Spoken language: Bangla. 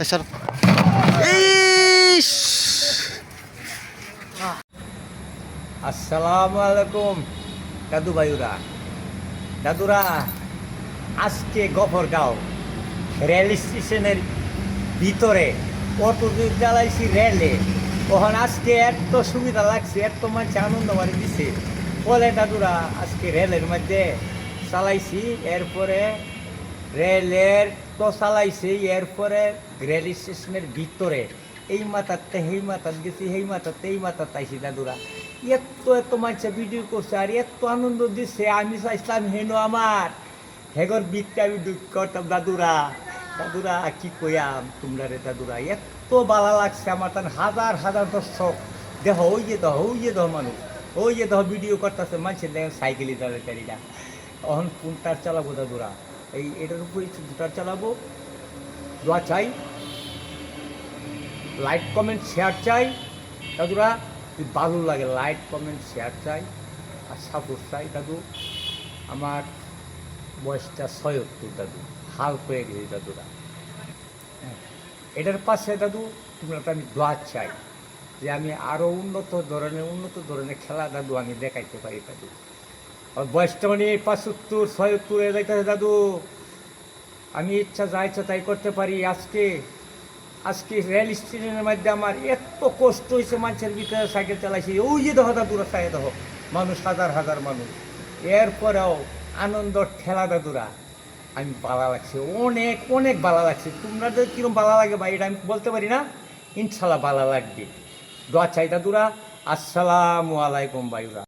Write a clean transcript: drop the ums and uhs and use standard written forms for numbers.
স্যার ইস আসসালামু আলাইকুম দাদু ভাইরা দাদুরা। আজকে গফরগাঁও রেল স্টেশনের ভিতরে অত দূর চালাইছি রেলে, তখন আজকে এত সুবিধা লাগছে, এত মানুষ আনন্দ মারি দিছে বলে দাদুরা। আজকে রেলের মধ্যে চালাইছি, এরপরে রেলের তো চালাইছি, এরপরে রেল স্টেশনের ভিতরে এই মাথাতে সেই মাথাত গেছি, সেই মাথাতে এই মাথাত আইছি দাদুরা। এত এত মানুষে ভিডিও করছে আর এত আনন্দ দিচ্ছে, আমি চাইছিলাম হেন আমার হেগর বিকটা আমি দুঃখ করতাম দাদুরা। দাদুরা কি কইয়াম তোমরা রে দাদুরা, এত ভালো লাগছে আমার। তার হাজার হাজার দর্শক দেহ, ওই যে দেহ, ওই যে দেহ মানুষ, ওই যে দেহ ভিডিও করতেছে মানুষের দেখেন সাইকেলে দাঁড়াচারিটা। তখন কোনটার চালাবো দাদুরা, এটার উপরে দুটার চালাবো। দোয়া চাই, লাইক কমেন্ট শেয়ার চাই দাদুরা, যদি ভালো লাগে লাইক কমেন্ট শেয়ার চাই আর সাপোর্ট চাই দাদু। আমার বয়সটা ৭৬ দাদু, হাল হয়ে গেছে দাদুরা। হ্যাঁ, এটার পাশে দাদু তোমরা তো আমি দোয়া চাই যে আমি আরও উন্নত ধরনের খেলা দাদু আমি দেখাইতে পারি দাদু। আর বয়সটা মানে ৭৫ ৭৬ যাইতেছে দাদু, আমি ইচ্ছা যা ইচ্ছা তাই করতে পারি। আজকে রেল স্টেশনের মধ্যে আমার এত কষ্ট হয়েছে, মানুষের ভিতরে সাইকেল চালাইছি, ওই যে দেখো দাদুরা, সাই দেখো মানুষ, হাজার হাজার মানুষ। এরপরেও আনন্দ ঠেলা দাদুরা, আমি ভালো লাগছে, অনেক অনেক ভালো লাগছে। তোমরাদের কীরকম ভালো লাগে ভাই এটা আমি বলতে পারি না, ইনশাল্লাহ ভালো লাগবে। দোয়া চাই দাদুরা। আসসালামু আলাইকুম ভাইরা।